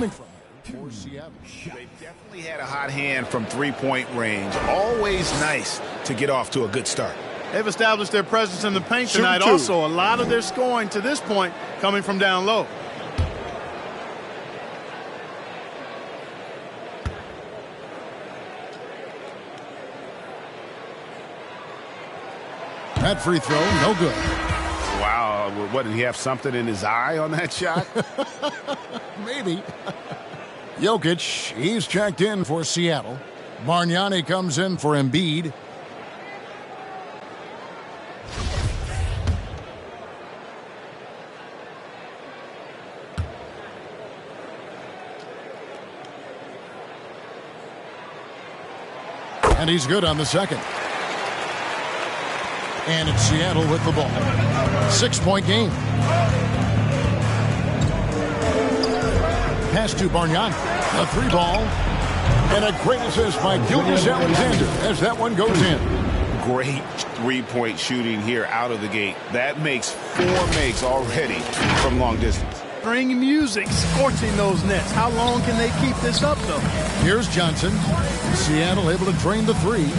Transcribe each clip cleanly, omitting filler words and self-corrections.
Coming from for Seattle. They definitely had a hot hand from three-point range. Always nice to get off to a good start. They've established their presence in the paint tonight. Also, a lot of their scoring to this point coming from down low. That free throw, no good. Wow, what, did he have something in his eye on that shot? Maybe. Jokic, he's checked in for Seattle. Bargnani comes in for Embiid. And he's good on the second. And it's Seattle with the ball. 6-point game. Pass to Bargnani. A three ball. And a great assist by Gilgeous-Alexander as that one goes in. Great three-point shooting here out of the gate. That makes 4 makes already from long distance. String music scorching those nets. How long can they keep this up, though? Here's Johnson. Seattle able to drain the three.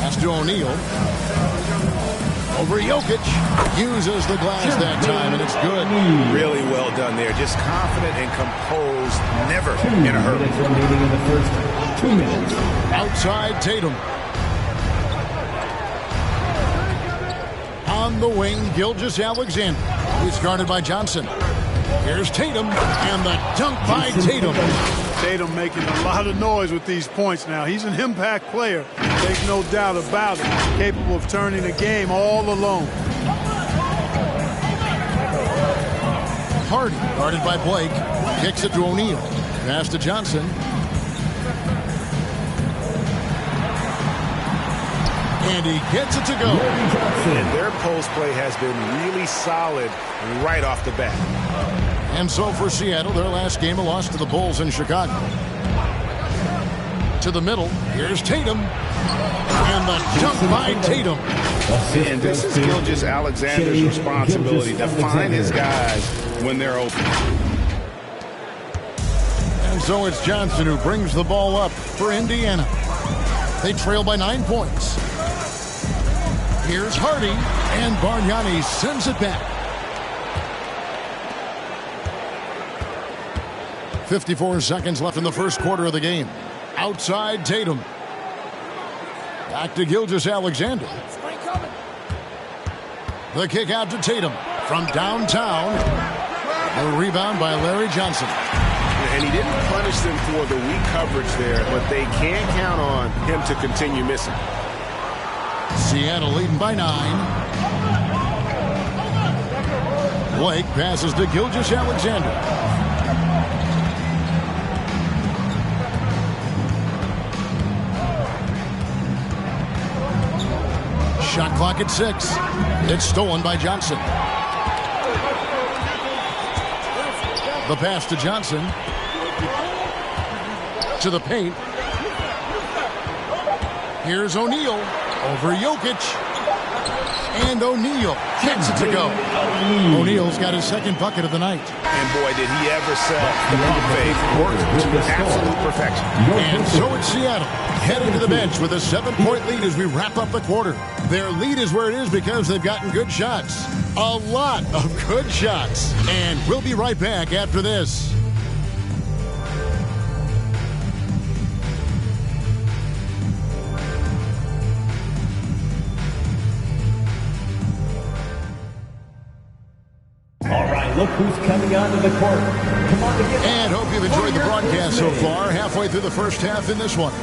Pass to O'Neal. Over Jokic. Uses the glass that time, and it's good. Really well done there. Just confident and composed. Never in a hurry. Remaining in the first 2 minutes. Outside Tatum. On the wing, Gilgeous-Alexander. He's guarded by Johnson. Here's Tatum, and the dunk by Tatum. Tatum making a lot of noise with these points now. He's an impact player. There's no doubt about it. Capable of turning a game all alone. Hardy, guarded by Blake. Kicks it to O'Neal. Pass to Johnson. And he gets it to go. And their post play has been really solid right off the bat. And so for Seattle, their last game, a loss to the Bulls in Chicago. To the middle, here's Tatum. And the dunk by Tatum. And this is Gilgeous-Alexander's responsibility to find his guys when they're open. And so it's Johnson who brings the ball up for Indiana. They trail by 9 points. Here's Hardy, and Bargnani sends it back. 54 seconds left in the first quarter of the game. Outside Tatum. Back to Gilgeous-Alexander. The kick out to Tatum from downtown. The rebound by Larry Johnson. And he didn't punish them for the weak coverage there, but they can't count on him to continue missing. Seattle leading by 9. Blake passes to Gilgeous-Alexander. Shot clock at 6. It's stolen by Johnson. The pass to Johnson. To the paint. Here's O'Neal. Over Jokic. And O'Neal kicks it to go. O'Neal's got his second bucket of the night. And boy, did he ever sell the pump fake. Worked to absolute perfection. And so it's Seattle heading to the bench with a 7-point lead as we wrap up the quarter. Their lead is where it is because they've gotten good shots. A lot of good shots. And we'll be right back after this. Look who's coming onto the court. Come on, and hope you've enjoyed the broadcast so far. Halfway through the first half in this one.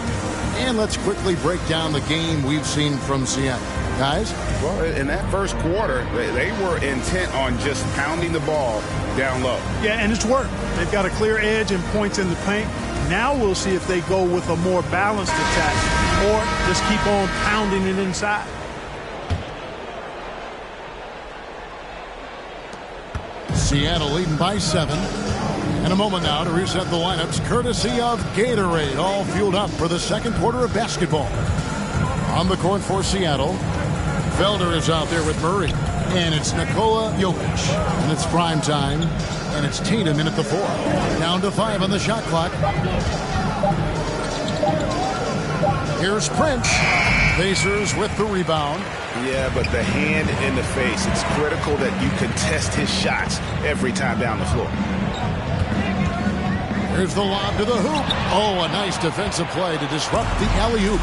And let's quickly break down the game we've seen from Seattle. Guys? Well, in that first quarter, they were intent on just pounding the ball down low. Yeah, and it's worked. They've got a clear edge and points in the paint. Now we'll see if they go with a more balanced attack or just keep on pounding it inside. Seattle leading by 7. And a moment now to reset the lineups courtesy of Gatorade, all fueled up for the second quarter of basketball. On the court for Seattle, Felder is out there with Murray. And it's Nikola Jokic. And it's prime time. And it's Tatum in at the 4. Down to 5 on the shot clock. Here's Prince. Pacers with the rebound. Yeah, but the hand in the face. It's critical that you contest his shots every time down the floor. Here's the lob to the hoop. Oh, a nice defensive play to disrupt the alley-oop.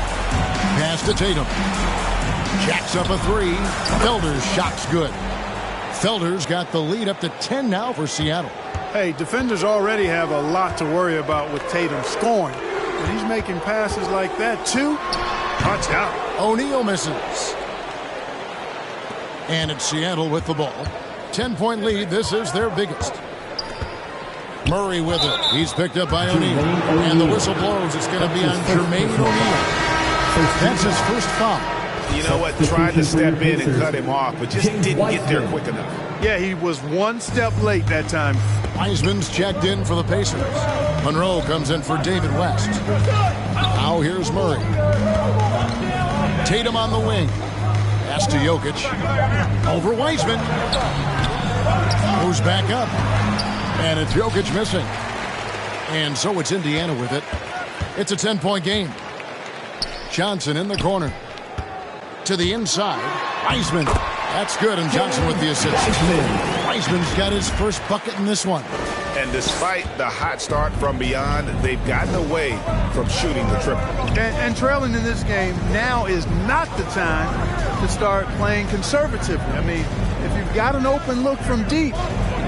Pass to Tatum. Jacks up a 3. Felder's shot's good. Felder's got the lead up to 10 now for Seattle. Hey, defenders already have a lot to worry about with Tatum scoring. But he's making passes like that, too. Watch out. O'Neal misses. And it's Seattle with the ball. 10-point lead. This is their biggest. Murray with it. He's picked up by O'Neal. And the whistle blows. It's going to be on Jermaine O'Neal. That's his first foul. You know what? Tried to step in and cut him off, but just didn't get there quick enough. Yeah, he was one step late that time. Wiseman's checked in for the Pacers. Monroe comes in for David West. Now here's Murray. Tatum on the wing. Pass to Jokic. Over Wiseman. Moves back up. And it's Jokic missing. And so it's Indiana with it. It's a 10-point game. Johnson in the corner. To the inside. Wiseman. That's good, and Johnson with the assist. Wiseman's got his first bucket in this one. And despite the hot start from beyond, they've gotten away from shooting the triple. And trailing in this game, now is not the time to start playing conservatively. I mean, if you've got an open look from deep,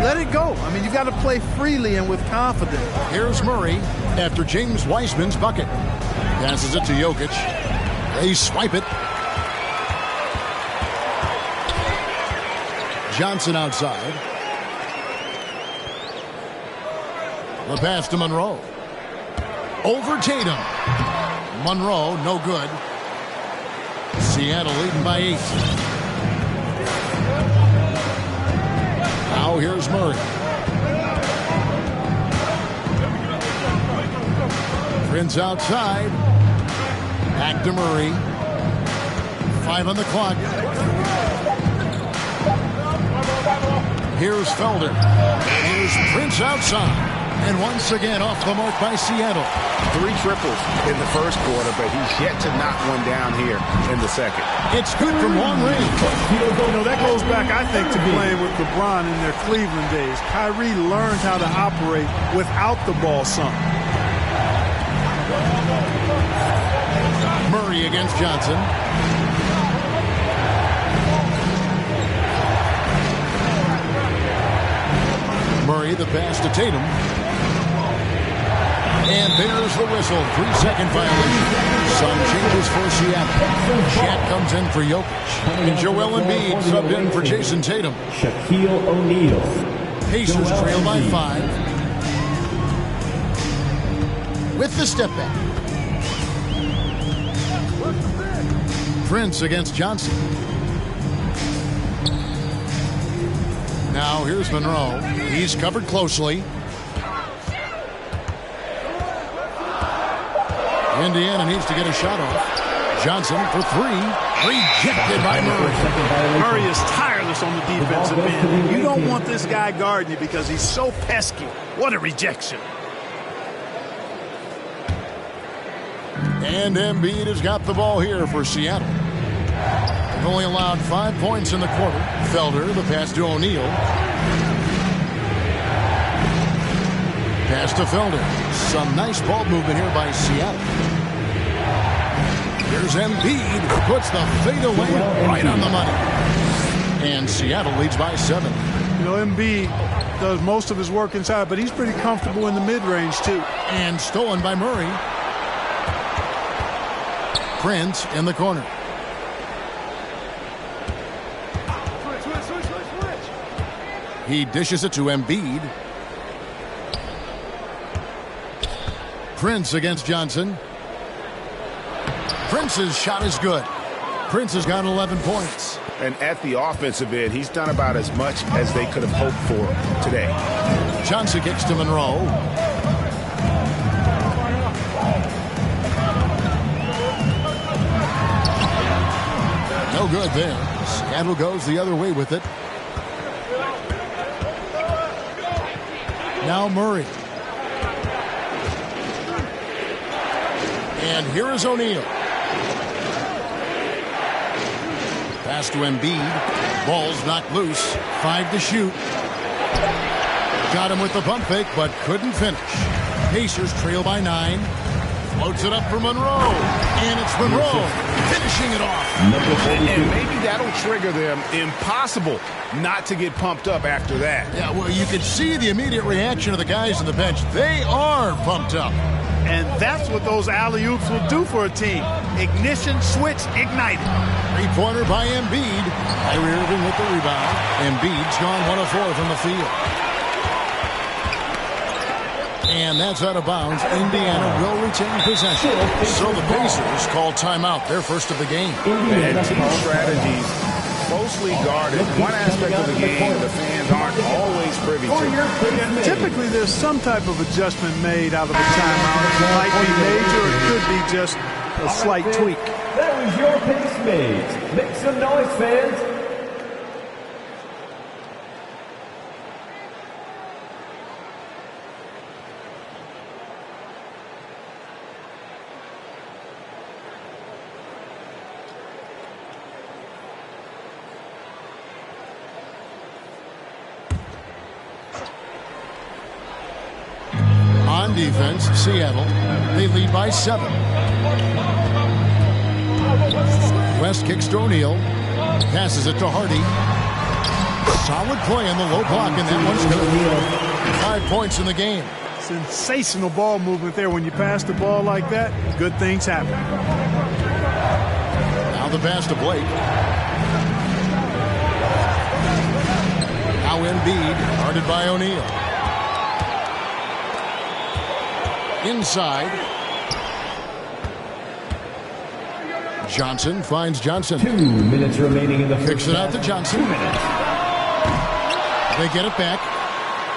let it go. I mean, you've got to play freely and with confidence. Here's Murray after James Wiseman's bucket. Passes it to Jokic. They swipe it. Johnson outside. The pass to Monroe. Over Tatum. Monroe, no good. Seattle leading by 8. Now here's Murray. Prince outside. Back to Murray. 5 on the clock. Here's Felder. Here's Prince outside. And once again off the mark by Seattle. 3 triples in the first quarter, but he's yet to knock one down here in the second. It's good from long range. You know, that goes back, I think, to playing with LeBron in their Cleveland days. Kyrie learned how to operate without the ball some. Murray against Johnson. Murray, the pass to Tatum. And there's the whistle. 3-second violation. Some changes for Seattle. Shat comes in for Jokic. And Joel Embiid subbed in for Jason Tatum. Shaquille O'Neal. Pacers trail by 5. With the step back. Prince against Johnson. Now here's Monroe. He's covered closely. Indiana needs to get a shot off. Johnson for 3. Rejected by Murray. Murray is tireless on the defensive end. You don't want this guy guarding you because he's so pesky. What a rejection. And Embiid has got the ball here for Seattle. They've only allowed 5 points in the quarter. Felder, the pass to O'Neal. Pass to Felder. Some nice ball movement here by Seattle. Here's Embiid, who puts the fadeaway right on the money. And Seattle leads by 7. You know, Embiid does most of his work inside, but he's pretty comfortable in the mid-range, too. And stolen by Murray. Prince in the corner. He dishes it to Embiid. Prince against Johnson. Prince's shot is good. Prince has got 11 points. And at the offensive end, he's done about as much as they could have hoped for today. Johnson kicks to Monroe. No good there. Seattle goes the other way with it. Now Murray. And here is O'Neal. Pass to Embiid. Ball's knocked loose. 5 to shoot. Got him with the pump fake, but couldn't finish. Pacers trail by 9. Floats it up for Monroe. And it's Monroe finishing it off. And maybe that'll trigger them. Impossible not to get pumped up after that. Yeah, well, you can see the immediate reaction of the guys on the bench. They are pumped up. And that's what those alley-oops will do for a team. Ignition, switch, ignited. Three-pointer by Embiid. Kyrie Irving with the rebound. Embiid's gone 1 of 4 from the field. And that's out of bounds. Indiana will retain possession. So the Pacers call timeout, their first of the game. And team strategies closely guarded. One aspect of the game the fans aren't always privy to. Typically, there's some type of adjustment made out of a timeout. It might be major, or it could be just a slight tweak. That was your Pace Mates. Make some noise, fans. On defense, Seattle, they lead by 7. West kicks to O'Neal, passes it to Hardy. Solid play in the low block, and that one's good. 5 points in the game. Sensational ball movement there. When you pass the ball like that, good things happen. Now the pass to Blake. Now Embiid, guarded by O'Neal. Inside. Johnson finds Johnson. 2 minutes remaining in the first. Kicks it out to Johnson. 2 minutes. They get it back.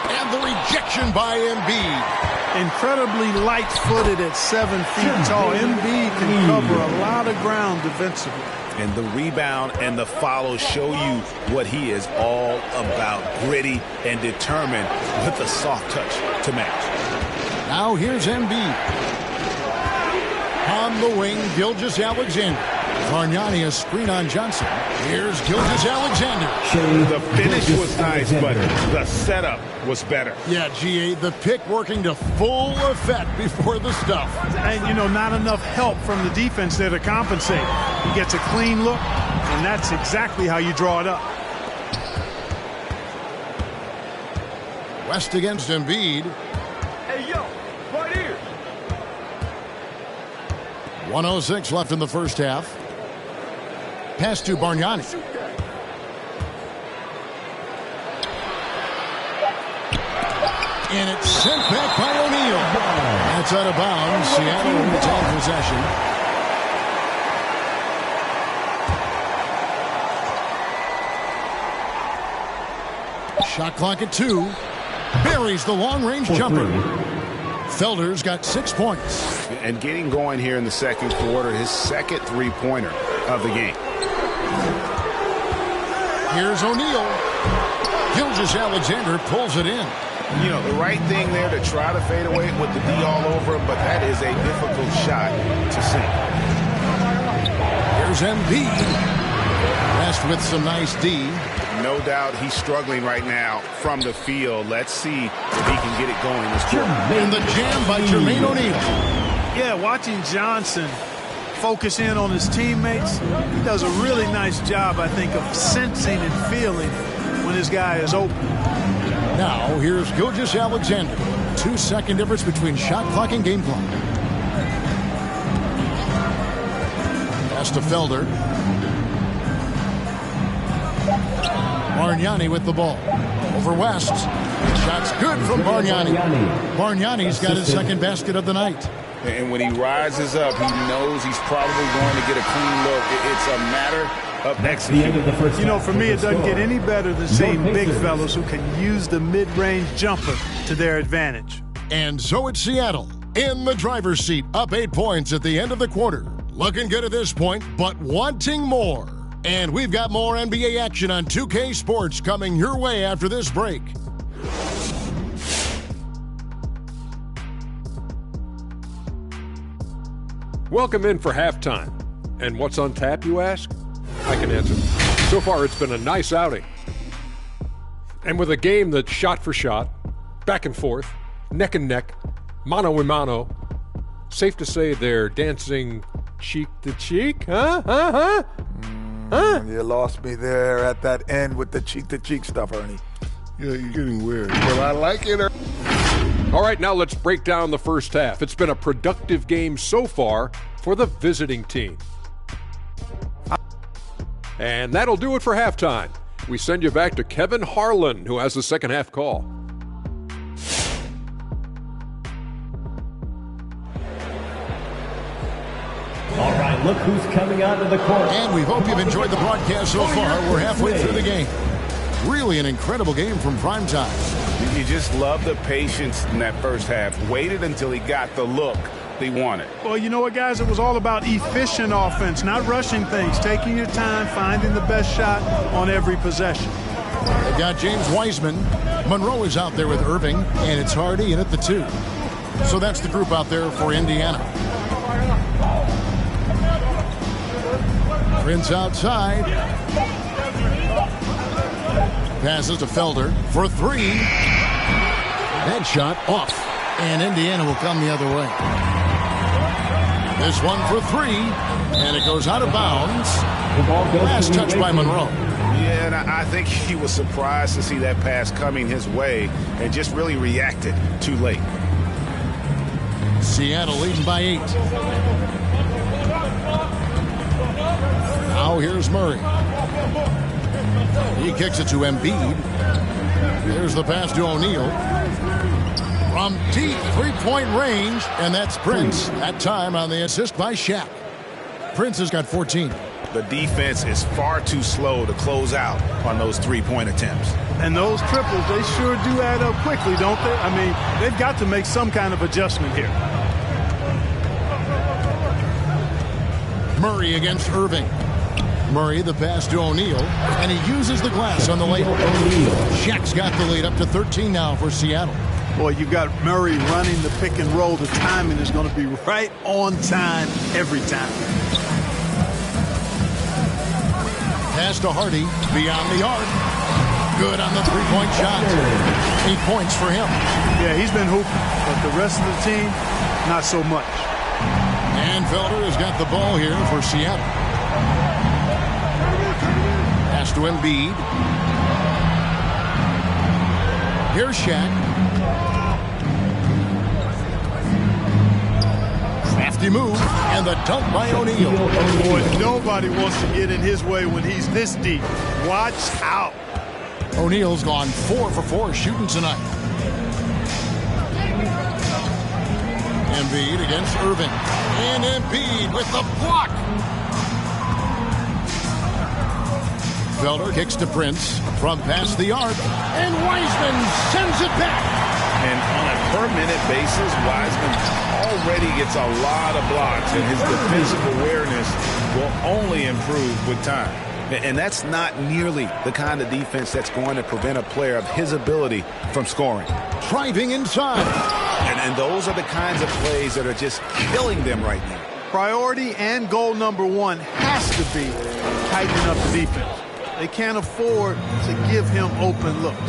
And the rejection by Embiid. Incredibly light-footed at 7 feet tall. Embiid can cover a lot of ground defensively. And the rebound and the follow show you what he is all about. Gritty and determined with a soft touch to match. Now here's Embiid. On the wing, Gilgeous-Alexander. Bargnani a screen on Johnson. Here's Gilgeous-Alexander. The finish was nice, but the setup was better. Yeah, GA, the pick working to full effect before the stuff. And, you know, not enough help from the defense there to compensate. He gets a clean look, and that's exactly how you draw it up. West against Embiid. Hey, yo, right here. 1:06 left in the first half. Pass to Bargnani. And it's sent back by O'Neal. That's out of bounds. Seattle will retain possession. Shot clock at 2. Buries the long-range jumper. Felder's got 6 points. And getting going here in the second quarter, his second three-pointer of the game. Here's O'Neal. Gilgeous-Alexander pulls it in. You know, the right thing there to try to fade away with the D all over him, but that is a difficult shot to sink. Here's Embiid. West with some nice D. No doubt he's struggling right now from the field. Let's see if he can get it going this quarter. And the jam by Jermaine O'Neal. Yeah, watching Johnson focus in on his teammates, he does a really nice job, I think, of sensing and feeling when his guy is open. Now, here's Gilgeous-Alexander. 2-second difference between shot clock and game clock. Pass to Felder. Bargnani with the ball. Over West. Shot's good from Bargnani. Bargnani's got his second basket of the night. And when he rises up, he knows he's probably going to get a clean look. It's a matter of executing. You know, for me, it doesn't get any better than seeing big fellas who can use the mid-range jumper to their advantage. And so it's Seattle in the driver's seat, up 8 points at the end of the quarter. Looking good at this point, but wanting more. And we've got more NBA action on 2K Sports coming your way after this break. Welcome in for halftime. And what's on tap, you ask? I can answer. So far, it's been a nice outing. And with a game that's shot for shot, back and forth, neck and neck, mano a mano, safe to say they're dancing cheek to cheek, huh? You lost me there at that end with the cheek-to-cheek stuff, Ernie. Yeah, you're getting weird. But I like it. All right, now let's break down the first half. It's been a productive game so far for the visiting team. And that'll do it for halftime. We send you back to Kevin Harlan, who has the second half call. All right, look who's coming onto the court. And we hope you've enjoyed the broadcast so far. We're halfway through the game. Really an incredible game from primetime. You just love the patience in that first half. Waited until he got the look they wanted. Well, you know what, guys? It was all about efficient offense, not rushing things, taking your time, finding the best shot on every possession. They've got James Wiseman. Monroe is out there with Irving, and it's Hardy in at the 2. So that's the group out there for Indiana. Prince outside. Passes to Felder for 3. That shot off. And Indiana will come the other way. This one for 3. And it goes out of bounds. Last touch by Monroe. Yeah, and I think he was surprised to see that pass coming his way and just really reacted too late. Seattle leading by 8. Now here's Murray. He kicks it to Embiid. There's the pass to O'Neal. From deep three-point range, and that's Prince. That time on the assist by Shaq. Prince has got 14. The defense is far too slow to close out on those three-point attempts. And those triples, they sure do add up quickly, don't they? I mean, they've got to make some kind of adjustment here. Murray against Irving. Murray, the pass to O'Neal, and he uses the glass on the layup. Shaq's got the lead up to 13 now for Seattle. Boy, you got Murray running the pick and roll. The timing is going to be right on time every time. Pass to Hardy, beyond the arc. Good on the three-point shot. 8 points for him. Yeah, he's been hooping, but the rest of the team, not so much. And Felder has got the ball here for Seattle. Pass to Embiid. Here's Shaq. Crafty move, and the dunk by O'Neal. Boy, nobody wants to get in his way when he's this deep. Watch out. O'Neal's gone 4 for 4 shooting tonight. Embiid against Irving. And Embiid with the block. Felder kicks to Prince from past the arc. And Wiseman sends it back. And on a per-minute basis, Wiseman already gets a lot of blocks, and his defensive awareness will only improve with time. And that's not nearly the kind of defense that's going to prevent a player of his ability from scoring. Driving inside. And those are the kinds of plays that are just killing them right now. Priority and goal number 1 has to be tightening up the defense. They can't afford to give him open looks.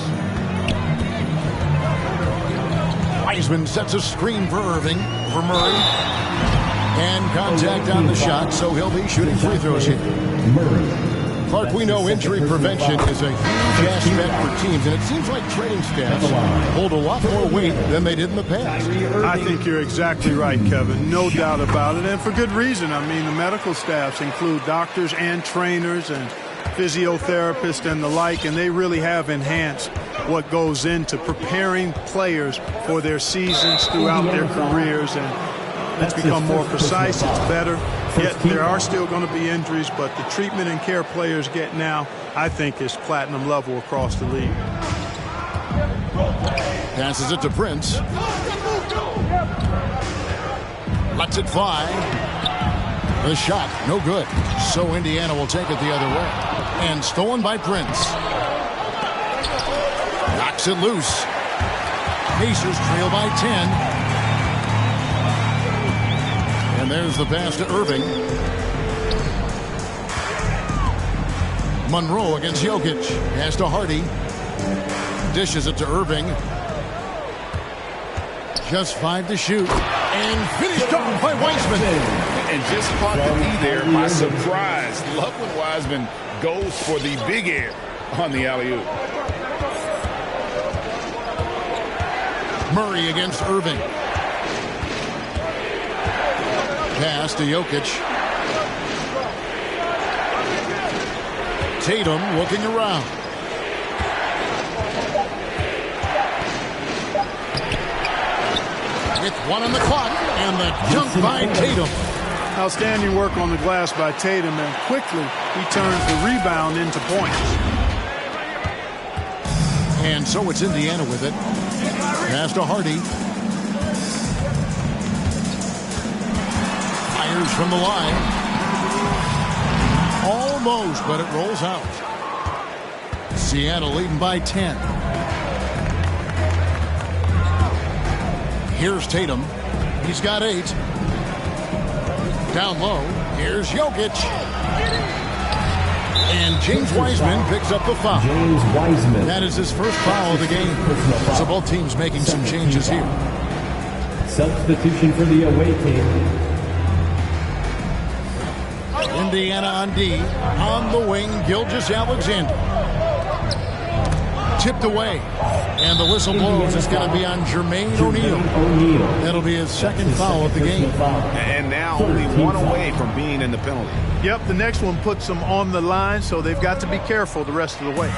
Wiseman sets a screen for Irving, for Murray. And contact on the shot, so he'll be shooting free throws here. Clark, we know injury prevention is a huge aspect for teams, and it seems like training staffs hold a lot more weight than they did in the past. I think you're exactly right, Kevin. No doubt about it, and for good reason. I mean, the medical staffs include doctors and trainers and physiotherapists and the like, and they really have enhanced what goes into preparing players for their seasons throughout their careers, and it's become more precise, it's better. Yet there are still going to be injuries, but the treatment and care players get now, I think, is platinum level across the league. Passes it to Prince. Lets it fly. The shot, no good. So Indiana will take it the other way. And stolen by Prince. Knocks it loose. Pacers trail by 10. And And there's the pass to Irving. Monroe against Jokic. Pass to Hardy. Dishes it to Irving. Just 5 to shoot. And finished off by Wiseman. And just caught the knee there by surprise. Love when Wiseman goes for the big air on the alley-oop. Murray against Irving. Pass to Jokic. Tatum looking around. With 1 on the clock, and the dunk by Tatum. Outstanding work on the glass by Tatum, and quickly he turns the rebound into points. And so it's Indiana with it. Pass to Hardy. Fires from the line. Almost, but it rolls out. Seattle leading by 10. Here's Tatum. He's got 8. Down low. Here's Jokic. And James Wiseman picks up the foul. James Wiseman. That is his first foul of the game. So both teams making some changes here. Substitution for the away team. Indiana on D. On the wing, Gilgeous-Alexander. Tipped away. And the whistle blows. It's going to be on Jermaine O'Neal. That'll be his second foul of the game. And now only 1 away from being in the penalty. Yep, the next one puts them on the line, so they've got to be careful the rest of the way.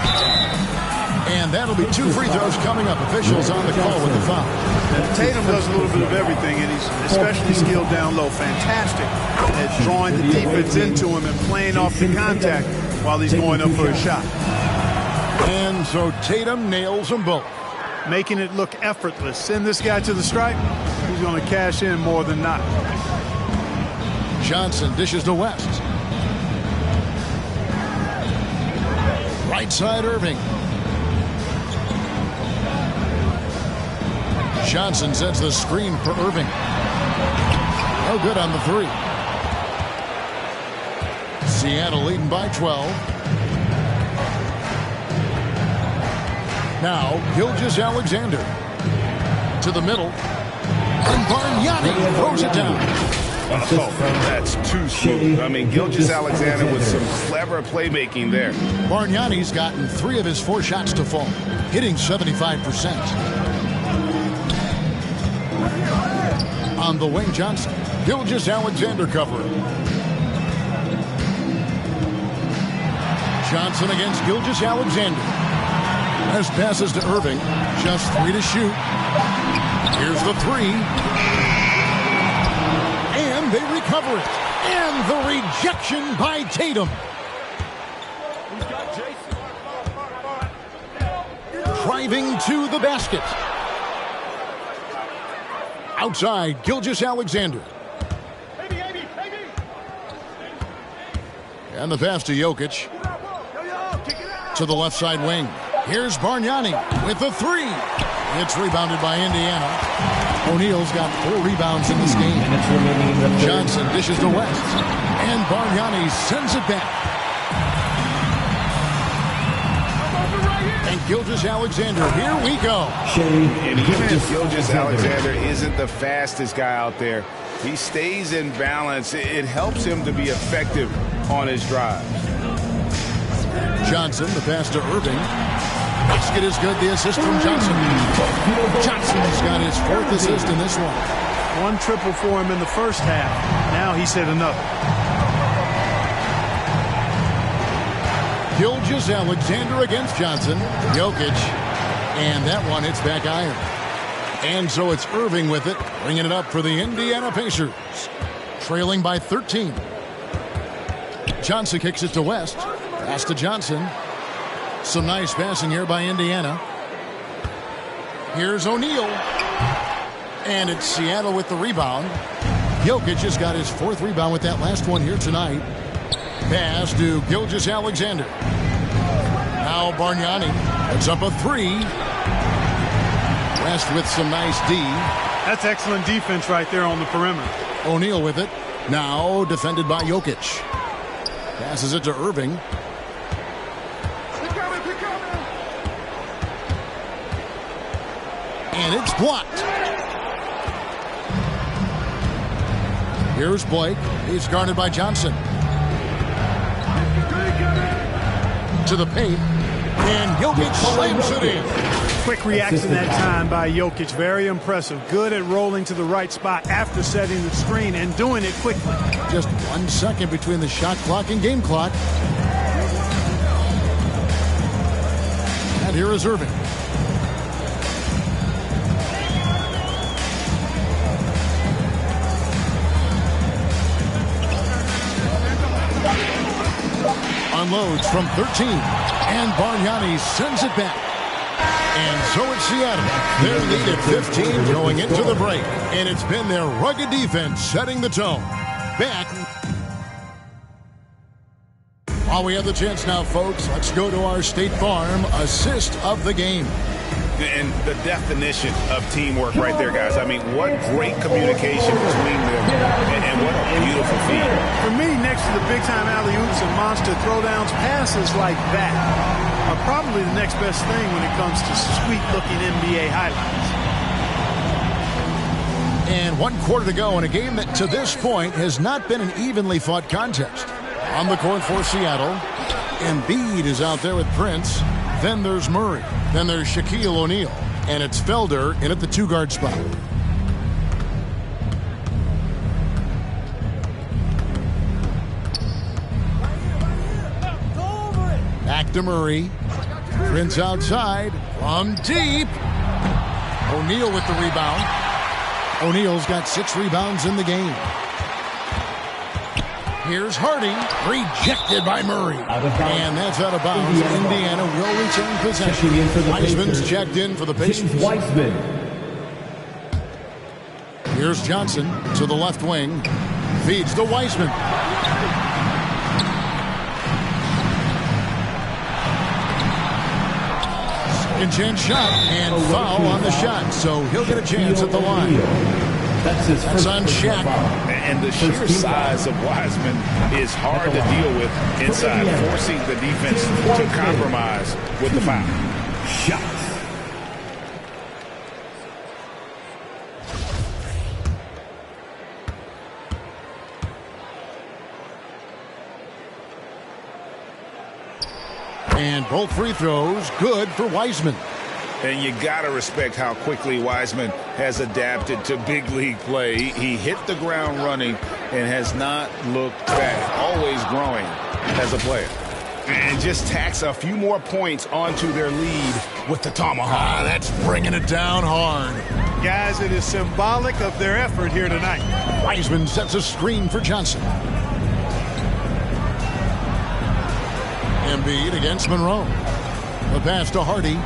And that'll be 2 free throws coming up. Officials on the call with the foul. And Tatum does a little bit of everything, and he's especially skilled down low. Fantastic at drawing the defense into him and playing off the contact while he's going up for a shot. And so Tatum nails them both. Making it look effortless. Send this guy to the stripe. He's going to cash in more than not. Johnson dishes to West. Right side Irving. Johnson sets the screen for Irving. No good on the 3. Seattle leading by 12. Now, Gilgeous-Alexander to the middle. And Bargnani throws it down. Oh, that's too smooth. I mean, Gilgeous-Alexander with some clever playmaking there. Bargnani's gotten 3 of his 4 shots to fall, hitting 75%. On the wing, Johnson. Gilgeous-Alexander covering. Johnson against Gilgeous-Alexander. As passes to Irving. Just 3 to shoot. Here's the 3. And they recover it. And the rejection by Tatum. Driving to the basket. Outside, Gilgeous-Alexander. And the pass to Jokic. To the left side wing. Here's Bargnani with the 3. It's rebounded by Indiana. O'Neal's got 4 rebounds in this game. Johnson dishes to West. And Bargnani sends it back. And Gilgeous-Alexander, here we go. And even if Gilgeous-Alexander isn't the fastest guy out there, he stays in balance. It helps him to be effective on his drive. Johnson, the pass to Irving. Basket is good. The assist from Johnson. Johnson's got his 4th assist in this one. 1 triple for him in the first half. Now he's hit another. Gilgeous-Alexander against Johnson. Jokic. And that one hits back iron. And so it's Irving with it, bringing it up for the Indiana Pacers. Trailing by 13. Johnson kicks it to West. Pass to Johnson. Some nice passing here by Indiana. Here's O'Neal. And it's Seattle with the rebound. Jokic has got his 4th rebound with that last one here tonight. Pass to Gilgeous-Alexander. Now Bargnani puts up a 3. West with some nice D. That's excellent defense right there on the perimeter. O'Neal with it. Now defended by Jokic. Passes it to Irving. And it's blocked. Here's Blake. He's guarded by Johnson. To the paint. And Jokic slams it in. Quick reaction that time by Jokic. Very impressive. Good at rolling to the right spot after setting the screen and doing it quickly. Just 1 second between the shot clock and game clock. And here is Irving. Unloads from 13. And Bargnani sends it back. And so it's Seattle. Their lead at 15 going into the break. And it's been their rugged defense setting the tone. Back. While we have the chance now, folks, let's go to our State Farm assist of the game. And the definition of teamwork right there, guys. I mean, what great communication between them, and what a beautiful feed. For me, next to the big-time alley-oops and monster throwdowns, passes like that are probably the next best thing when it comes to sweet-looking NBA highlights. And 1 quarter to go in a game that to this point has not been an evenly fought contest. On the court for Seattle, Embiid is out there with Prince. Then there's Murray. Then there's Shaquille O'Neal. And it's Felder in at the 2-guard spot. Back to Murray. Prince outside. From deep. O'Neal with the rebound. O'Neal's got 6 rebounds in the game. Here's Hardy, rejected by Murray. And that's out of bounds. Indiana will return possession. Wiseman's checked in for the Pacers. Wiseman. Here's Johnson to the left wing. Feeds to Wiseman. Second chance shot and foul on the shot. So he'll get a chance at the line. That's on Shaq. And the sheer size of Wiseman is hard to deal with inside, forcing the defense to compromise with the foul. Shots. And both free throws good for Wiseman. And you got to respect how quickly Wiseman has adapted to big league play. He hit the ground running and has not looked back, always growing as a player. And just tacks a few more points onto their lead with the tomahawk. That's bringing it down hard. Guys, it is symbolic of their effort here tonight. Wiseman sets a screen for Johnson. Embiid against Monroe. The pass to Hardy.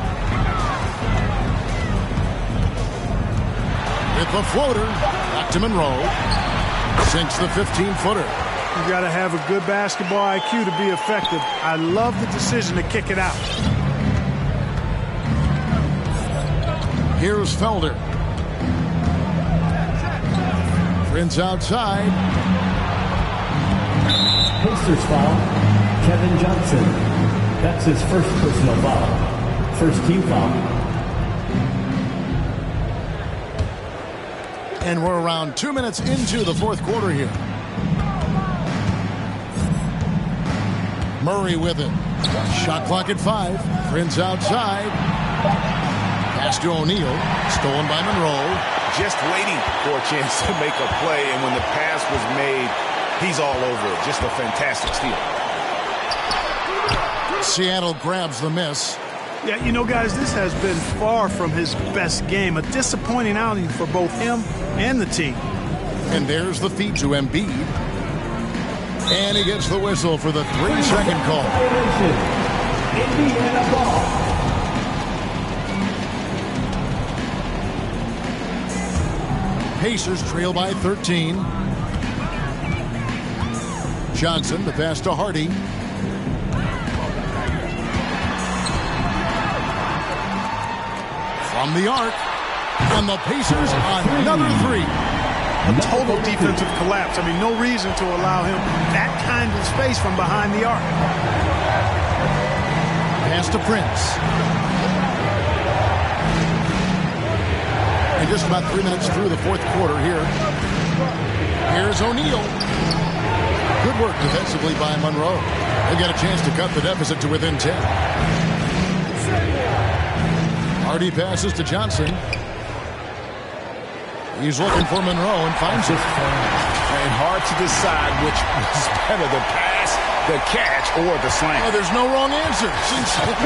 With the floater, back to Monroe. Sinks the 15-footer. You got to have a good basketball IQ to be effective. I love the decision to kick it out. Here's Felder. Prince outside. Pacers foul. Kevin Johnson. That's his first personal foul. First team foul. And we're around 2 minutes into the fourth quarter here. Murray with it. Shot clock at 5. Prince outside. Pass to O'Neal. Stolen by Monroe. Just waiting for a chance to make a play, and when the pass was made, he's all over it. Just a fantastic steal. Seattle grabs the miss. Yeah, you know, guys, this has been far from his best game. A disappointing outing for both him and the team. And there's the feed to Embiid. And he gets the whistle for the 3-second call. Indiana ball. Pacers trail by 13. Johnson, the pass to Hardy. From the arc. And the Pacers another three. A total defensive collapse. I mean, no reason to allow him that kind of space from behind the arc. Pass to Prince. And just about 3 minutes through the fourth quarter here. Here's O'Neal. Good work defensively by Monroe. They get a chance to cut the deficit to within 10. Hardy passes to Johnson. He's looking for Monroe and finds it. And hard to decide which was better, the pass, the catch, or the slam. Oh, there's no wrong answer.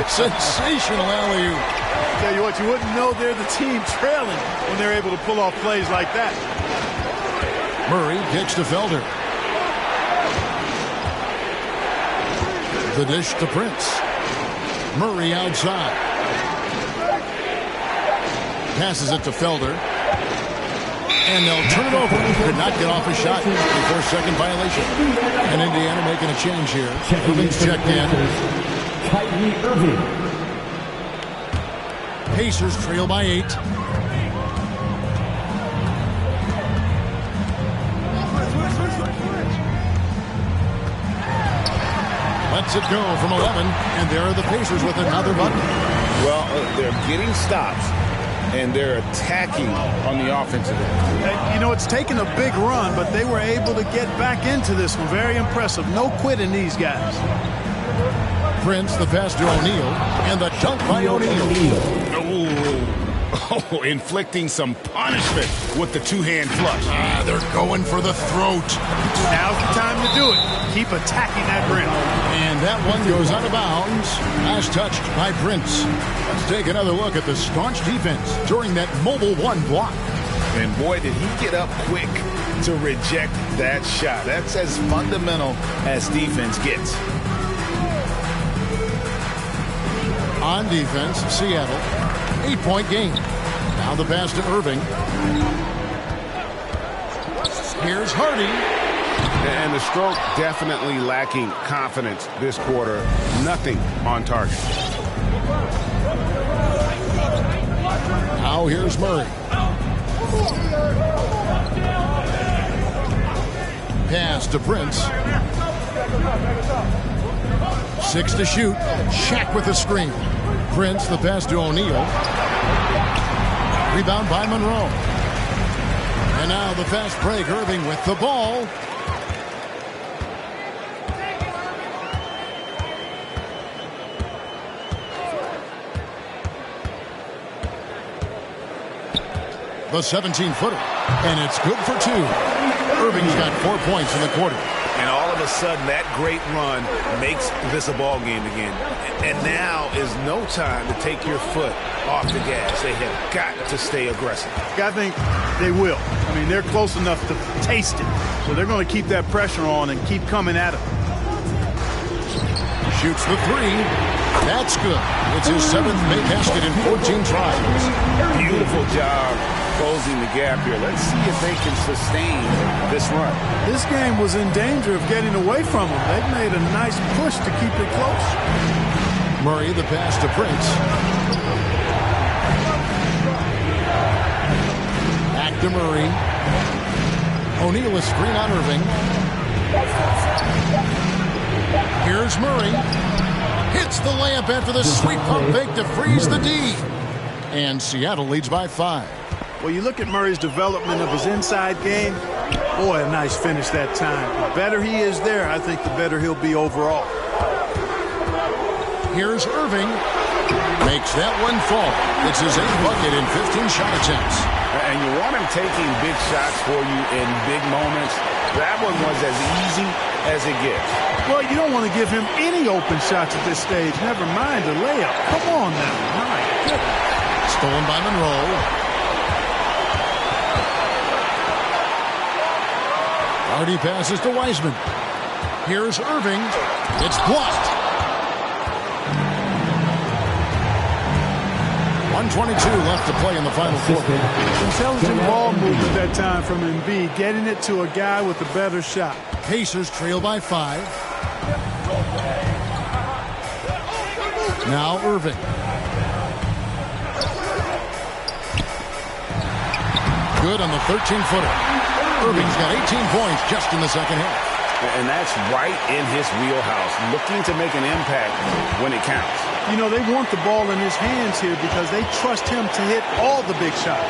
Sensational alley-oop. Tell you what, you wouldn't know they're the team trailing when they're able to pull off plays like that. Murray kicks to Felder. The dish to Prince. Murray outside. Passes it to Felder. And they'll turn it over. Could not get off a shot before second violation. And Indiana making a change here. Irving's checked in. Kyrie Irving. Pacers trail by 8. Lets it go from 11. And there are the Pacers with another bucket. Well, they're getting stops. And they're attacking on the offensive end. You know, it's taken a big run, but they were able to get back into this one. Very impressive. No quitting these guys. Prince, the pass to O'Neal, and the dunk by O'Neal. Oh, inflicting some punishment with the two-hand flush. They're going for the throat. Now's the time to do it. Keep attacking that rim. And that one goes out of bounds. Last touched by Prince. Let's take another look at the staunch defense during that mobile one block. And boy, did he get up quick to reject that shot. That's as fundamental as defense gets. On defense, Seattle, 8-point game. Now the pass to Irving. Here's Hardy. And the stroke definitely lacking confidence this quarter. Nothing on target. Now here's Murray. Pass to Prince. 6 to shoot. Shaq with the screen. Prince, the pass to O'Neal. Rebound by Monroe. And now the fast break. Irving with the ball. The 17-footer. And it's good for 2. Irving's got 4 points in the quarter. And all of a sudden, that great run makes this a ball game again. And now is no time to take your foot off the gas. They have got to stay aggressive. I think they will. I mean, they're close enough to taste it. So they're going to keep that pressure on and keep coming at it. Shoots the 3. That's good. It's his 7th make basket in 14 tries. Beautiful job closing the gap here. Let's see if they can sustain this run. This game was in danger of getting away from them. They've made a nice push to keep it close. Murray, the pass to Prince. Back to Murray. O'Neal a screen on Irving. Here's Murray. Hits the layup after the sweet pump fake to freeze the D. And Seattle leads by 5. Well, you look at Murray's development of his inside game. Boy, a nice finish that time. The better he is there, I think the better he'll be overall. Here's Irving. Makes that one fall. It's his 8th bucket in 15 shot attempts. And you want him taking big shots for you in big moments. That one was as easy as it gets. Well, you don't want to give him any open shots at this stage. Never mind a layup. Come on now. My goodness. Stolen by Monroe. Hardy passes to Wiseman. Here's Irving. It's blocked. 1:22 left to play in the final quarter. Intelligent ball movement that time from Embiid, getting it to a guy with a better shot. Pacers trail by 5. Now Irving. good on the 13-footer. Irving's got 18 points just in the second half. And that's right in his wheelhouse, looking to make an impact when it counts. You know, they want the ball in his hands here because they trust him to hit all the big shots.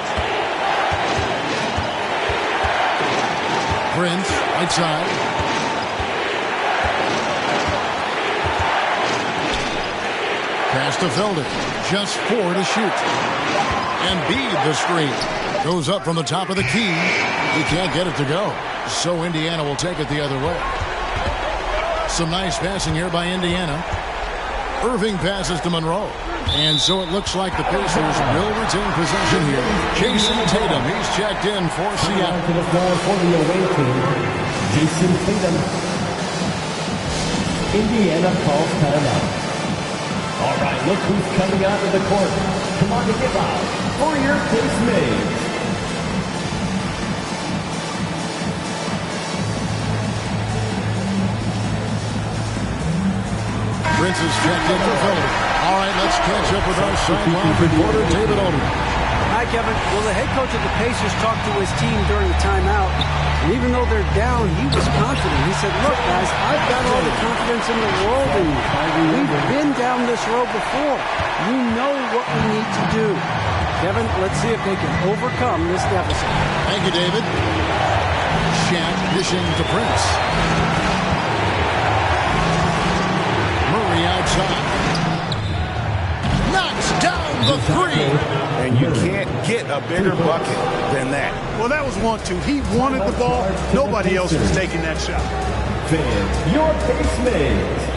Prince, right side. Pass to Felder. Just 4 to shoot. Embiid, the screen. Goes up from the top of the key. He can't get it to go. So Indiana will take it the other way. Some nice passing here by Indiana. Irving passes to Monroe. And so it looks like the Pacers will retain possession here. Jason Tatum, he's checked in for Seattle. To the floor for the away team, Jason Tatum. Indiana calls timeout. All right, look who's coming out of the court. Come on to give out for your case made. Prince is checked in for Felder. All right, let's catch up with our sideline reporter, David Olden. Hi, Kevin. Well, the head coach of the Pacers talked to his team during the timeout, and even though they're down, he was confident. He said, look, guys, I've got all the confidence in the world in you. We've been down this road before. We know what we need to do. Kevin, let's see if they can overcome this deficit. Thank you, David. Shaq dishing to Prince. Murray outside. Knocks down the three. And you can't get a bigger bucket than that. Well, that was 1-2. He wanted the ball. Nobody else was taking that shot. Fans, your case made.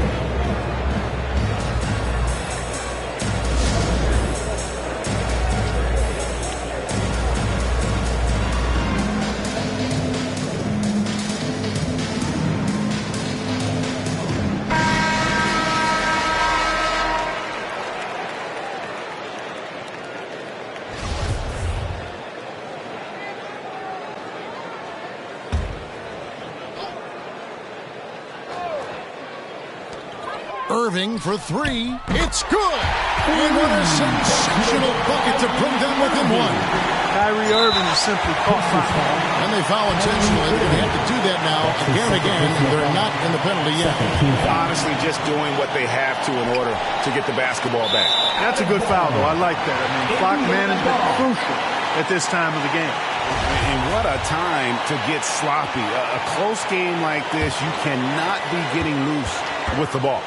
Irving for 3. It's good. And what a sensational bucket to bring them within 1. Kyrie Irving is simply caught fire. And they foul intentionally. They're going to have to do that now again and again. They're not in the penalty yet. Honestly, just doing what they have to in order to get the basketball back. That's a good foul, though. I like that. I mean, clock management crucial at this time of the game. And what a time to get sloppy. A close game like this, you cannot be getting loose with the ball.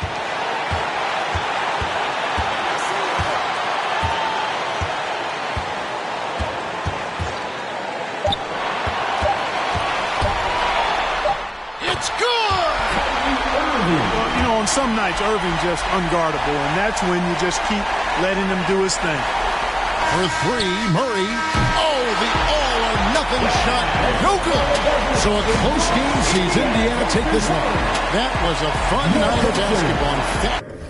It's good! Well, you know, on some nights, Irving just unguardable, and that's when you just keep letting him do his thing. For 3, Murray. Oh, the all-or-nothing shot. No good. So a close game sees Indiana take this one. That was a fun night of basketball.